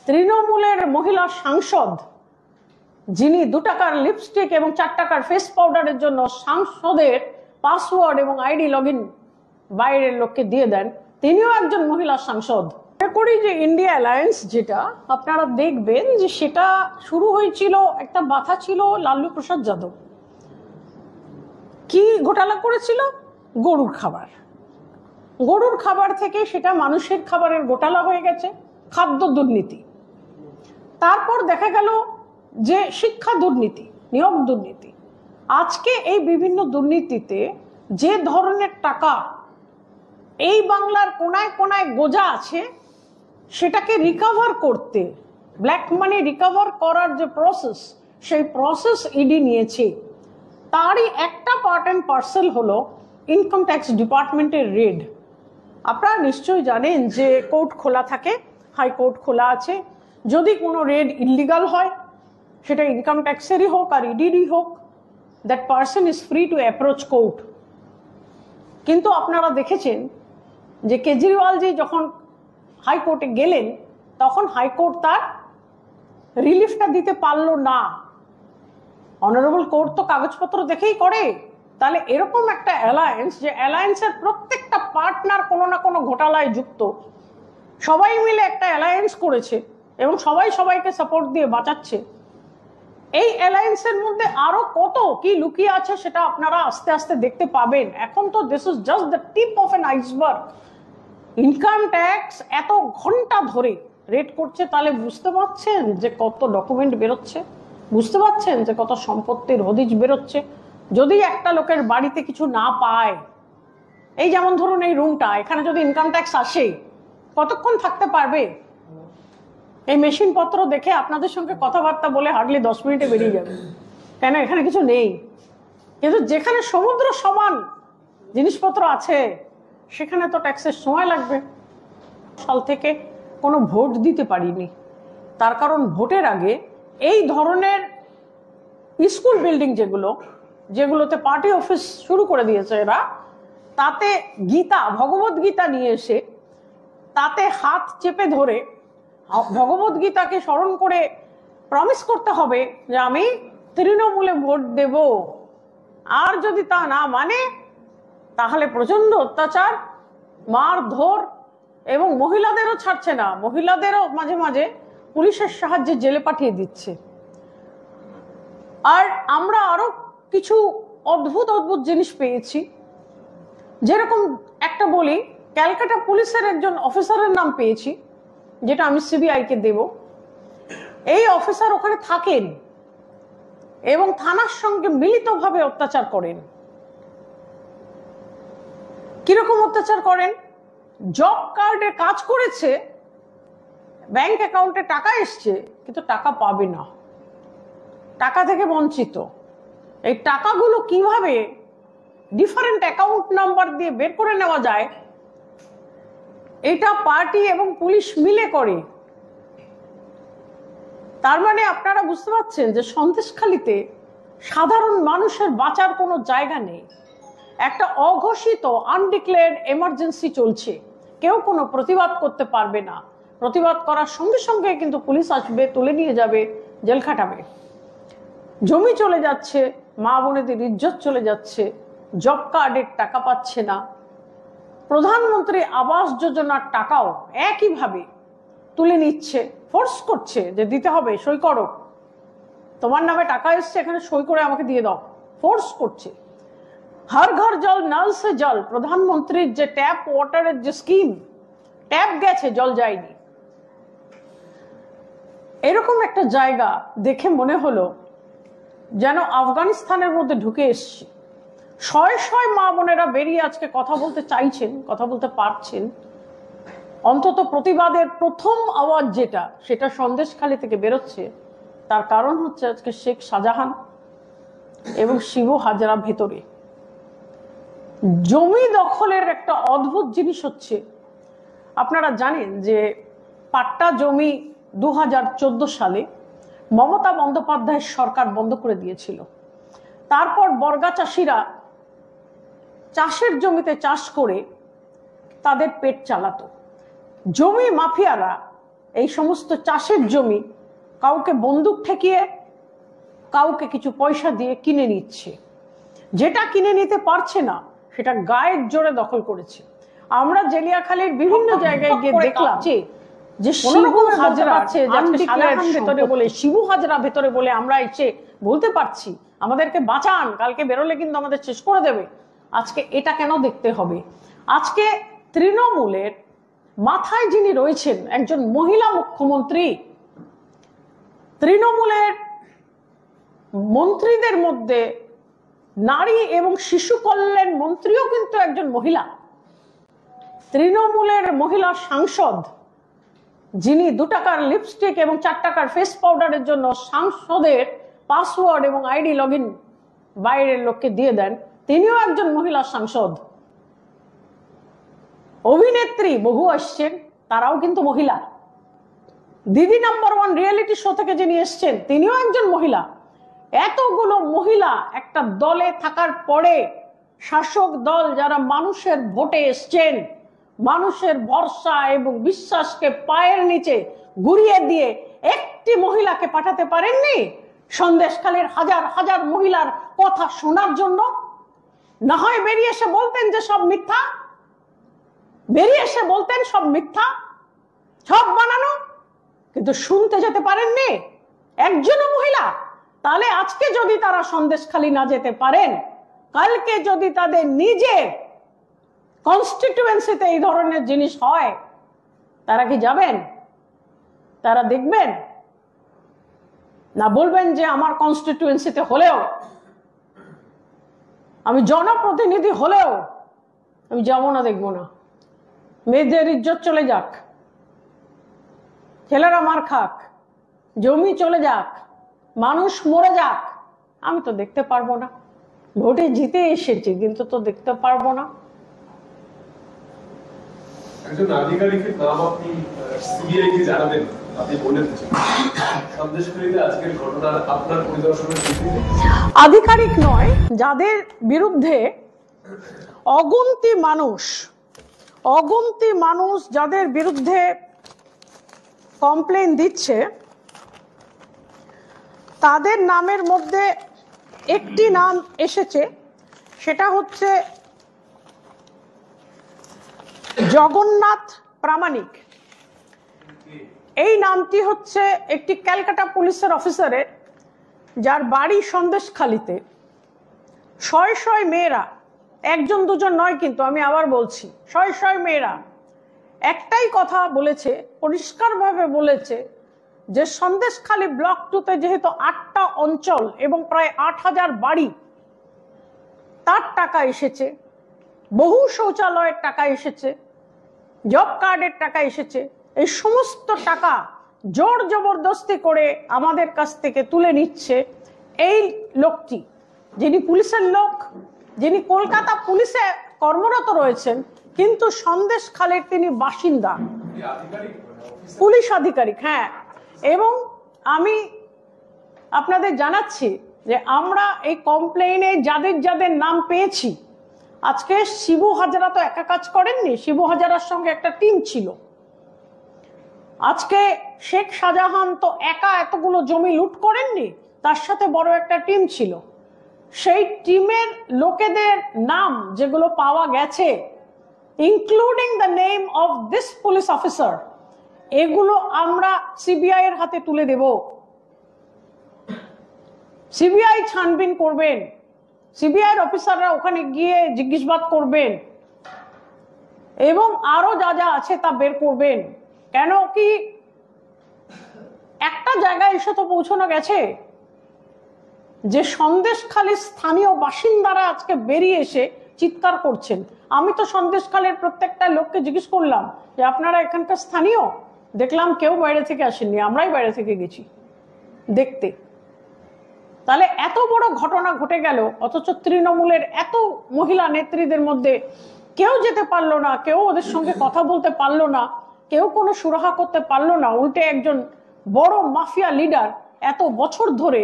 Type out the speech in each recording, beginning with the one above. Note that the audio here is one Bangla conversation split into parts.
তৃণমূলের মহিলা সাংসদ যিনি 2 টাকার লিপস্টিক এবং 4 টাকার ফেস পাউডারের জন্য সাংসদের পাসওয়ার্ড এবং আইডি লগইন বাইরের লোককে দিয়ে দেন, তিনিও একজন মহিলা সাংসদ। মনে করি যে ইন্ডিয়া অ্যালায়েন্স যেটা আপনারা দেখবেন যে সেটা শুরু হয়েছিল, একটা বাধা ছিল লালু প্রসাদ যাদব। কি ঘোটালা করেছিল? গরুর খাবার। গরুর খাবার থেকে সেটা মানুষের খাবারের ঘোটালা হয়ে গেছে, খাদ্য দুর্নীতি। তারপর দেখা গেল যে শিক্ষা দুর্নীতি, নিয়োগ দুর্নীতি। আজকে এই বিভিন্ন দুর্নীতিতে যে ধরনের টাকা এই বাংলার কোনায় কোনায় গোজা আছে, সেটাকে রিকভার করতে, ব্ল্যাক মানি রিকভার করার যে প্রসেস, সেই প্রসেস ইডি নিয়েছে। তারই একটা পার্ট অ্যান্ড পার্সেল হলো ইনকাম ট্যাক্স ডিপার্টমেন্টের রেড। আপনারা নিশ্চয়ই জানেন যে কোর্ট খোলা থাকে, হাইকোর্ট খোলা আছে। যদি কোনো রেড ইলিগাল হয়, সেটা ইনকাম ট্যাক্সেরই হোক আর ইডিরই হোক, that person is free to approach court. কিন্তু আপনারা দেখেছেন যে কেজরিওয়ালজি যখন হাইকোর্টে গেলেন, তখন হাইকোর্ট তার রিলিফটা দিতে পারলো না। অনারেবল কোর্ট তো কাগজপত্র দেখেই করে। তাহলে এরকম একটা অ্যালায়েন্স, যে অ্যালায়েন্সের প্রত্যেকটা পার্টনার কোনো না কোনো ঘোটালায় যুক্ত, সবাই মিলে একটা অ্যালায়েন্স করেছে এবং সবাই সবাইকে সাপোর্ট দিয়ে বাঁচাচ্ছে, এই অ্যালায়েন্সের মধ্যে আরো কত কি লুকিয়ে আছে সেটা আপনারা আস্তে আস্তে দেখতে পাবেন। এখন তো this is just the tip of an iceberg. Income tax এত ঘন্টা ধরে রেড করছে, তাহলে বুঝতে পারছেন যে কত ডকুমেন্ট বেরোচ্ছে, বুঝতে পারছেন যে কত সম্পত্তির হদিশ বেরোচ্ছে। যদি একটা লোকের বাড়িতে কিছু না পায়, এই যেমন ধরুন এই রুমটা, এখানে যদি ইনকাম ট্যাক্স আসে, কতক্ষণ থাকতে পারবে? এই মেশিন পত্র দেখে আপনাদের সঙ্গে কথাবার্তা বলে হার্ডলি 10 মিনিটে বেরিয়ে যাবে, কেন এখানে কিছু নেই। কিন্তু যেখানে সমুদ্র সমান জিনিসপত্র আছে, সেখানে তো ট্যাক্সের সময় লাগবে। সাল থেকে কোনো ভোট দিতে পারিনি, তার কারণ ভোটের আগে এই ধরনের স্কুল বিল্ডিং যেগুলোতে পার্টি অফিস শুরু করে দিয়েছে এরা, তাতে গীতা, ভগবত গীতা নিয়ে এসে তাতে হাত চেপে ধরে ভগবত গীতাকে স্মরণ করে প্রমিস করতে হবে যে আমি তৃণমূলে ভোট দেব। আর যদি তা না মানে, তাহলে প্রচন্ড অত্যাচার, মারধর, এবং মহিলাদেরও ছাড়ছে না, মহিলাদেরও মাঝে মাঝে পুলিশের সাহায্যে জেলে পাঠিয়ে দিচ্ছে। আর আমরা আরো কিছু অদ্ভুত অদ্ভুত জিনিস পেয়েছি। যেরকম একটা বলি, ক্যালকাটা পুলিশের একজন অফিসারের নাম পেয়েছি, যেটা আমি সিবিআইকে দেব। এই অফিসার ওখানে থাকেন এবং থানার সঙ্গে মিলিতভাবে অত্যাচার করেন। কিরকম অত্যাচার করেন? জব কার্ডে কাজ করেছে, ব্যাংক অ্যাকাউন্টে টাকা এসছে, কিন্তু টাকা পাবে না, টাকা থেকে বঞ্চিত। এই টাকাগুলো কিভাবে ডিফারেন্ট অ্যাকাউন্ট নাম্বার দিয়ে বের করে নেওয়া যায়, এটা পার্টি এবং পুলিশ মিলে করে। তার মানে আপনারা বুঝতে পারছেন যে সন্দেশখালিতে সাধারণ মানুষের বাঁচার কোনো জায়গা নেই। একটা অঘোষিত আনডিক্লেয়ার্ড এমার্জেন্সি চলছে, কেউ কোনো প্রতিবাদ করতে পারবে না। প্রতিবাদ করার সঙ্গে সঙ্গে কিন্তু পুলিশ আসবে, তুলে নিয়ে যাবে, জেল খাটাবে। জমি চলে যাচ্ছে, মা বোনেদের ইজ্জত চলে যাচ্ছে, জব কার্ডের টাকা পাচ্ছে না, প্রধানমন্ত্রী আবাস যোজনার টাকাও একইভাবে তুলে নিচ্ছে, ফোর্স করছে যে দিতে হবে, সই করো, তোমার নামে টাকা এসছে, এখানে সই করে আমাকে দিয়ে দাও, ফোর্স করছে। হর ঘর জল নল সে জল, প্রধানমন্ত্রীর যে ট্যাপ ওয়াটারের যে স্কিম, ট্যাপ গেছে, জল যায়নি। এরকম একটা জায়গা দেখে মনে হলো যেন আফগানিস্তানের মধ্যে ঢুকে এসছে। শয়ে শয়ে মা বোনেরা বেরিয়ে আজকে কথা বলতে চাইছেন, কথা বলতে পারছেন। অন্তত প্রতিবাদের প্রথম আওয়াজ যেটা, সেটা সন্দেশখালি থেকে বেরোচ্ছে। তার কারণ হচ্ছে আজকে শেখ শাহজাহান এবং শিব হাজরা ভেতরে। জমি দখলের একটা অদ্ভুত জিনিস হচ্ছে, আপনারা জানেন যে পাট্টা জমি 2014 সালে মমতা বন্দ্যোপাধ্যায়ের সরকার বন্ধ করে দিয়েছিল। তারপর বর্গা চাষিরা চাষের জমিতে চাষ করে তাদের পেট চালাতো। জমি মাফিয়ারা এই সমস্ত চাষের জমি কাউকে বন্দুক ঠেকিয়ে, কাউকে কিছু পয়সা দিয়ে কিনে নিচ্ছে। যেটা কিনে নিতে পারছে না সেটা গায়ের জোরে দখল করেছে। আমরা জেলিয়াখালীর বিভিন্ন জায়গায় গিয়ে দেখলাম যে শিবু হাজরা ভেতরে বলে, শিবু হাজরা ভেতরে বলে আমরা এসে বলতে পারছি আমাদেরকে বাঁচান, কালকে বেরোলে কিন্তু আমাদের শেষ করে দেবে। আজকে এটা কেন দেখতে হবে? আজকে তৃণমূলের মাথায় যিনি রয়েছেন একজন মহিলা মুখ্যমন্ত্রী, তৃণমূলের মন্ত্রীদের মধ্যে নারী এবং শিশু কল্যাণ মন্ত্রীও কিন্তু একজন মহিলা, তৃণমূলের মহিলা সাংসদ যিনি 2 টাকার লিপস্টিক এবং 4 টাকার ফেস পাউডারের জন্য সাংসদের পাসওয়ার্ড এবং আইডি লগইন বাইরের লোককে দিয়ে দেন, তিনিও একজন মহিলা সাংসদ। অভিনেত্রী বহু আসছেন, তারাও কিন্তু মহিলা। দিদি নাম্বার 1 রিয়েলিটি শো থেকে যিনি এসছেন তিনিও একজন মহিলা। এতগুলো মহিলা একটা দলে থাকার পরে শাসক দল যারা মানুষের ভোটে এসছেন, মানুষের ভরসা এবং বিশ্বাসকে পায়ের নিচে গুড়িয়ে দিয়ে একটি মহিলাকে পাঠাতে পারেননি সন্দেশখালীর হাজার হাজার মহিলার কথা শোনার জন্য। না হয় বেরিয়ে এসে বলতেন যে সব মিথ্যা, বেরিয়ে এসে বলতেন সব মিথ্যা, সব বানানো, কিন্তু শুনতে যেতে পারেননি একজনও মহিলা। তাহলে আজকে যদি তারা সন্দেশখালী না যেতে পারেন, কালকে যদি তাদের নিজের কনস্টিটিউয়েন্সিতে এই ধরনের জিনিস হয়, তারা কি যাবেন? তারা দেখবেন না বলবেন যে আমার কনস্টিটিউয়েন্সিতে হলেও, আমি জনপ্রতিনিধি হলেও আমি যাবো না, দেখবো না, মেয়েদের ইজ্জত চলে যাক, ছেলেরা মার খাক, জমি চলে যাক, মানুষ মরে যাক, আমি তো দেখতে পারবো না। ভোটে জিতে এসেছি কিন্তু তো দেখতে পারবো না। একজন আধিকারিকের নাম আপনি সিবিআই কে জানাবেন, আপনি বলে দিচ্ছেন সন্দেশখালীতে আজকের ঘটনার আপনার পরিদর্শনের ভিত্তিতে। আধিকারিক নয়, যাদের বিরুদ্ধে অগুন্তি মানুষ যাদের বিরুদ্ধে কমপ্লেন দিচ্ছে, তাদের নামের মধ্যে একটি নাম এসেছে, সেটা হচ্ছে জগন্নাথ প্রামাণিক। এই নামটি হচ্ছে একটি ক্যালকাটা পুলিশের অফিসারের, যার বাড়ি সন্দেশখালীতে। শয় শয় মেয়েরা, একজন দুজন নয়, কিন্তু আমি আবার বলছি শয় শয় মেয়েরা একটাই কথা বলেছে, পরিষ্কারভাবে বলেছে যে সন্দেশখালী ব্লক 2তে যেহেতু 8টা অঞ্চল এবং প্রায় 8000 বাড়ি, তার টাকা এসেছে, বহু শৌচালয়ের টাকা এসেছে, জব কার্ডের টাকা এসেছে, এই সমস্ত টাকা জোর জবরদস্তি করে আমাদের কাছ থেকে তুলে নিচ্ছে এই লোকটি, যিনি পুলিশের লোক, যিনি কলকাতা পুলিশে কর্মরত রয়েছেন, কিন্তু সন্দেশখালীর তিনি বাসিন্দা, পুলিশ আধিকারিক। হ্যাঁ, এবং আমি আপনাদের জানাচ্ছি যে আমরা এই কমপ্লেইনে যাদের যাদের নাম পেয়েছি, আজকে শিবু হাজরা তো একা কাজ করেননি, শিবু হাজারার সঙ্গে একটা টিম ছিল। আজকে শেখ শাহজাহান তো একা এতগুলো জমি লুট করেননি, তার সাথে বড় একটা টিম ছিল। সেই টিমের লোকেদের নাম যেগুলো পাওয়া গেছে, including the name of this police officer, এগুলো আমরা সিবিআই এর হাতে তুলে দেব। সিবিআই ছানবিন করবেন, সিবিআই এর অফিসাররা ওখানে গিয়ে জিজ্ঞাসাবাদ করবেন এবং আরো যা যা আছে তা বের করবেন। কেন কি একটা জায়গায় এসে তো পৌঁছানো গেছে যে সন্দেশখালীর স্থানীয় বাসিন্দারা আজকে বেরিয়ে এসে চিৎকার করছেন। আমি তো সন্দেশখালীর প্রত্যেকটা লোককে জিজ্ঞেস করলাম যে আপনারা এখানকার স্থানীয়, দেখলাম কেউ বাইরে থেকে আসেননি, আমরাই বাইরে থেকে গেছি দেখতে। তাহলে এত বড় ঘটনা ঘটে গেল, অথচ তৃণমূলের এত মহিলা নেত্রীদের মধ্যে কেউ যেতে পারলো না, কেউ ওদের সঙ্গে কথা বলতে পারলো না, কেউ কোনো সুরাহা করতে পারলো না। উল্টে একজন বড় মাফিয়া লিডার এত বছর ধরে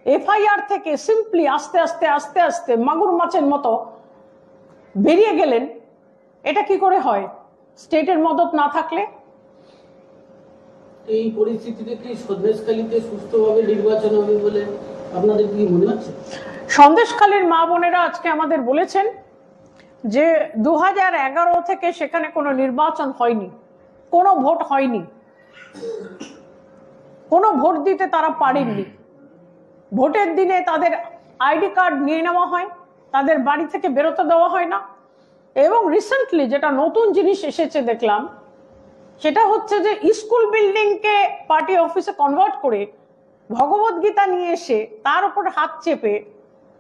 এফআইআর থেকে সিম্পলি আস্তে আস্তে আস্তে আস্তে মাগুর মাছের মতো বেরিয়ে গেলেন। এটা কি করে হয় স্টেটের মদত না থাকলে? এই পরিস্থিতিতে কি সন্দেশখালীতে সুস্থভাবে নির্বাচন হবে বলে আপনাদের কি মনে হচ্ছে? সন্দেশখালীর মা বোনেরা আজকে আমাদের বলেছেন যে 2011 থেকে সেখানে কোনো নির্বাচন হয়নি, কোনো ভোট হয়নি, কোনো ভোট দিতে তারা পারেননি। ভোটের দিনে তাদের আইডি কার্ড নিয়ে নেওয়া হয়, তাদের বাড়ি থেকে বেরোতে দেওয়া হয় না। এবং রিসেন্টলি যেটা নতুন জিনিস এসেছে দেখলাম, সেটা হচ্ছে যে স্কুল বিল্ডিংকে পার্টি অফিসে কনভার্ট করে ভগবত গীতা নিয়ে এসে তার উপর হাত চেপে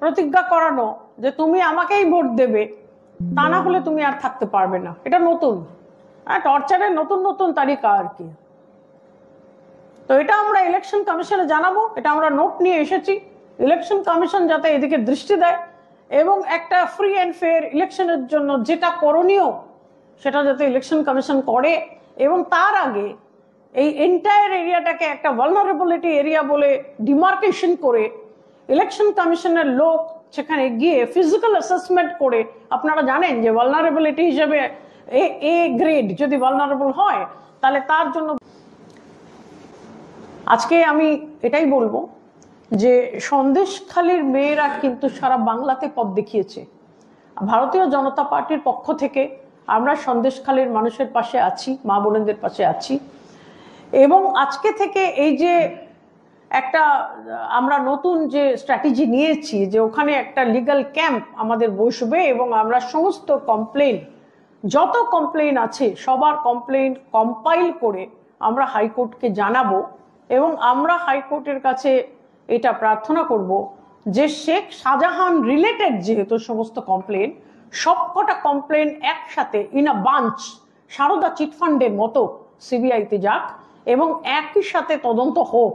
প্রতিজ্ঞা করানো যে তুমি আমাকেই ভোট দেবে, তা না হলে তুমি আর থাকতে পারবে না। এটা নতুন টর্চারের নতুন নতুন তালিকা আর কি। তো এটা আমরা ইলেকশন কমিশনে জানাবো, এটা আমরা নোট নিয়ে এসেছি। ইলেকশন কমিশন যাতে এদিকে দৃষ্টি দেয় এবং একটা ফ্রি অ্যান্ড ফেয়ার ইলেকশনের জন্য যেটা করণীয় সেটা যাতে ইলেকশন কমিশন করে, এবং তার আগে এই এন্টায়ার এরিয়াটাকে একটা ভালনারেবিলিটি এরিয়া বলে ডিমার্কেশন করে ইলেকশন কমিশনের লোক সেখানে গিয়ে ফিজিক্যাল অ্যাসেসমেন্ট করে, আপনারা জানেন যে ভালনারেবিলিটি হিসেবে এ গ্রেড যদি ভালনারেবল হয় তাহলে তার জন্য। আজকে আমি এটাই বলবো যে সন্দেশখালীর মেয়েরা কিন্তু সারা বাংলাতে পথ দেখিয়েছে। ভারতীয় জনতা পার্টির পক্ষ থেকে আমরা সন্দেশখালীর মানুষের পাশে আছি, মা বোনদের পাশে আছি। এবং আজকে থেকে এই যে একটা আমরা নতুন যে স্ট্র্যাটেজি নিয়েছি যে ওখানে একটা লিগ্যাল ক্যাম্প আমাদের বসবে এবং আমরা সমস্ত কমপ্লেন, যত কমপ্লেন আছে সবার কমপ্লেন কম্পাইল করে আমরা হাইকোর্টকে জানাবো। এবং আমরা হাইকোর্টের কাছে এটা প্রার্থনা করব যে শেখ শাহজাহান রিলেটেড যেহেতু সমস্ত কমপ্লেন, সবকটা কমপ্লেন একসাথে ইন আ বাঞ্চ সারদা চিটফান্ডের মতো সিবিআইতে যাক এবং একই সাথে তদন্ত হোক।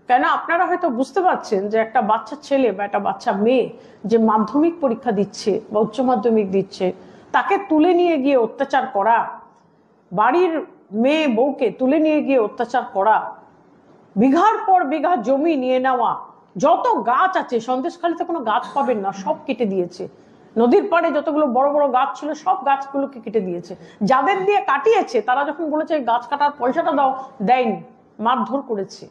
কেন আপনারা হয়তো বুঝতে পারছেন যে একটা বাচ্চা ছেলে বা একটা বাচ্চা মেয়ে যে মাধ্যমিক পরীক্ষা দিচ্ছে বা উচ্চ মাধ্যমিক দিচ্ছে, তাকে তুলে নিয়ে গিয়ে অত্যাচার করা, বাড়ির মেয়ে বউকে তুলে নিয়ে গিয়ে অত্যাচার করা, বিঘার পর বিঘা জমি নিয়ে নেওয়া, যত গাছ আছে সন্দেশখালীতে কোনো গাছ পাবেন না, সব কেটে দিয়েছে। নদীর পাড়ে যতগুলো বড় বড় গাছ ছিল সব গাছগুলোকে কেটে দিয়েছে। যাদের দিয়ে কাটিয়েছে তারা যখন বলেছে গাছ কাটার পয়সাটা দাও, দেয়নি, মারধর করেছে।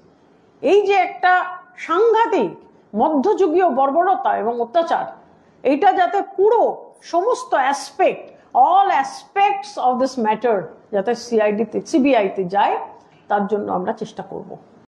এই যে একটা সাংঘাতিক মধ্যযুগীয় বর্বরতা এবং অত্যাচার, এইটা যাতে পুরো সমস্ত aspect, all aspects of this matter যাতে সিবিআইতে যায়, তার জন্য আমরা চেষ্টা করব।